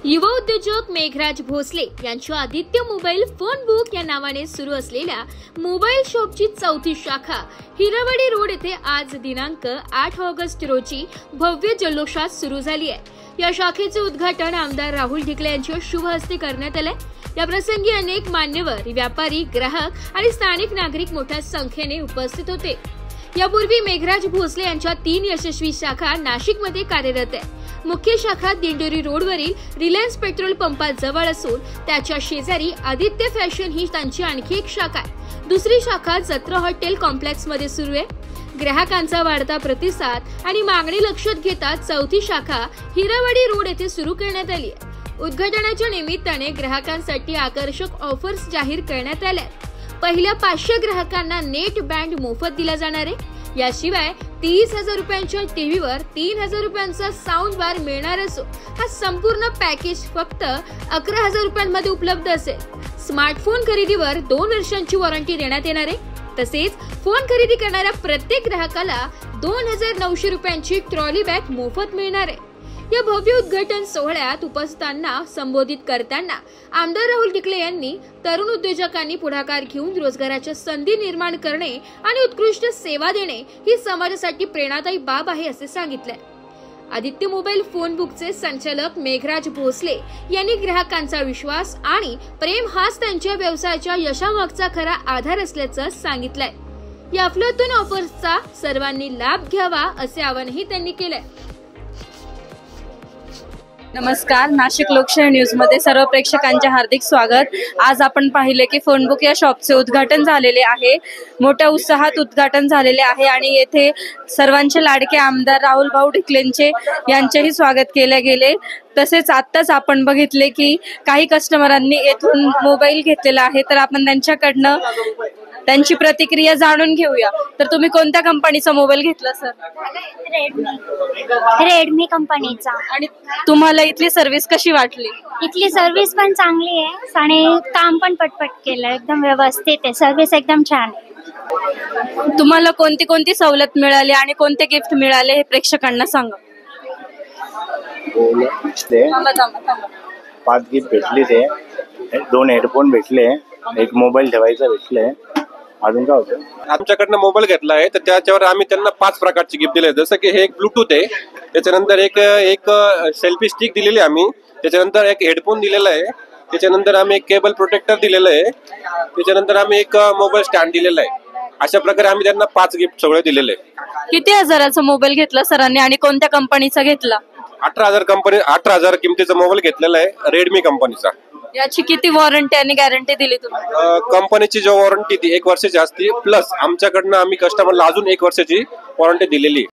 युवा उद्योजक मेघराज भोसले यांच्या आदित्य मोबाईल फोन बुक या नावाने सुरू असलेल्या मोबाईल शॉपची चौथी शाखा हिरवडी रोड येथे आज दिनांक 8 ऑगस्ट रोजी भव्य जल्लोषात सुरू झाली आहे। या शाखेचे उद्घाटन आमदार राहुल ढिकले यांच्या शुभ हस्ते करण्यात आले। या प्रसंगी अनेक मान्यवर, व्यापारी, ग्राहक आणि स्थानिक नागरिक मोठ्या संख्येने उपस्थित होते। यापूर्वी मेघराज भोसले यांच्या 3 यशस्वी शाखा नाशिकमध्ये कार्यरत आहे। मुख्य शाखा दिंडोरी रोडवरील रिलायन्स पेट्रोल पंपाजवळ असून त्याच्या शेजारी आदित्य फॅशन ही त्यांची आणखी एक शाखा आहे। दुसरी शाखा जत्रा हॉटेल कॉम्प्लेक्स मध्ये सुरू आहे। ग्राहकांचा वाढता प्रतिसाद आणि मागणी लक्षात घेता चौथी शाखा हिरवडी रोड येथे सुरू करण्यात आली आहे। उद्घाटनाच्या निमित्ताने ग्राहकांसाठी आकर्षक ऑफर्स जाहीर करण्यात आल्या। पहिल्या 500 ग्राहकांना नेट बँड मोफत दिला जाणार आहे। याशिवाय 30,000 रुपयांच्या टीव्हीवर 3,000 रुपयांचा साऊंड बार मिळणार असून हा संपूर्ण पॅकेज फक्त 11,000 रुपयांमध्ये उपलब्ध असेल। स्मार्टफोन खरेदीवर 2 वर्षांची वॉरंटी देण्यात येणार आहे। तसेच फोन खरेदी करणाऱ्या प्रत्येक ग्राहकाला 2,900 रुपयांची ट्रॉली बॅग मोफत मिळणार आहे। या भव्य उद्घाटन सोहळ्यात उपस्थितांना संबोधित करताना आमदार राहुल ढिकले यांनी तरुण उद्योजकांनी पुढाकार घेऊन रोजगाराच्या संधी निर्माण करणे आणि उत्कृष्ट सेवा देणे ही समाजासाठी प्रेरणादायी बाब आहे असे सांगितले। आदित्य मोबाईल फोन बुकचे संचालक मेघराज भोसले यांनी ग्राहकांचा विश्वास आणि प्रेम हाच त्यांच्या व्यवसायाच्या यशामागचा खरा आधार असल्याचं सांगितलंय। या अफलातून ऑफर्सचा सर्वांनी लाभ घ्यावा असे आवाहनही त्यांनी केलंय। नमस्कार, नाशिक लोकशाही न्यूज मध्ये सर्व प्रेक्षकांचे हार्दिक स्वागत। आज आपण पाहिले की फोनबुक या शॉपचे उद्घाटन झालेले आहे। मोठ्या उत्साहात उद्घाटन झालेले आहे आणि येथे सर्वांचे लाडके आमदार राहुल भाऊ ढिकलेंचे यांचेही स्वागत केले गेले। तसेच आत्ताच आपण बघितले की काही कस्टमरांनी येथून मोबाईल घेतलेला आहे, तर आपण त्यांच्याकडनं त्यांची प्रतिक्रिया जाणून घेऊया। तर तुम्ही कोणत्या कंपनीचा मोबाईल घेतला सर? रेडमी कंपनीचा। आणि तुम्हाला इथली सर्व्हिस कशी वाटली? इथली सर्व्हिस पण चांगली आहे आणि काम पण पटपट केलं, एकदम व्यवस्थित आहे, सर्व्हिस एकदम छान आहे। तुम्हाला कोणती कोणती सवलत मिळाली आणि कोणते गिफ्ट मिळाले हे प्रेक्षकांना सांगा। 5 गिफ्ट भेटली, ते 2 हेडफोन भेटले, एक मोबाईल ठेवायचा भेटले। अजून काय होतं? आमच्याकडनं मोबाईल घेतला आहे तर त्याच्यावर आम्ही त्यांना 5 प्रकारची गिफ्ट दिले। जसं की हे एक ब्लूटूथ आहे, त्याच्यानंतर एक सेल्फी स्टिक दिलेली आम्ही, त्याच्यानंतर एक हेडफोन दिलेला आहे, त्याच्यानंतर आम्ही एक केबल प्रोटेक्टर दिलेलं आहे, त्याच्यानंतर आम्ही एक मोबाईल स्टँड दिलेला आहे। अशा प्रकारे आम्ही त्यांना 5 गिफ्ट सगळे दिलेले आहे। किती हजाराचा मोबाईल घेतला सरांनी आणि कोणत्या कंपनीचा घेतला? 18,000 किमतीचा मोबाईल घेतलेला आहे, रेडमी कंपनीचा। याची किती वॉरंटी आणि गॅरंटी दिली तुम्ही? कंपनीची जो वॉरंटी ती 1 वर्षाची असते, प्लस आमच्याकडनं आम्ही कस्टमरला अजून 1 वर्षाची वॉरंटी दिलेली आहे।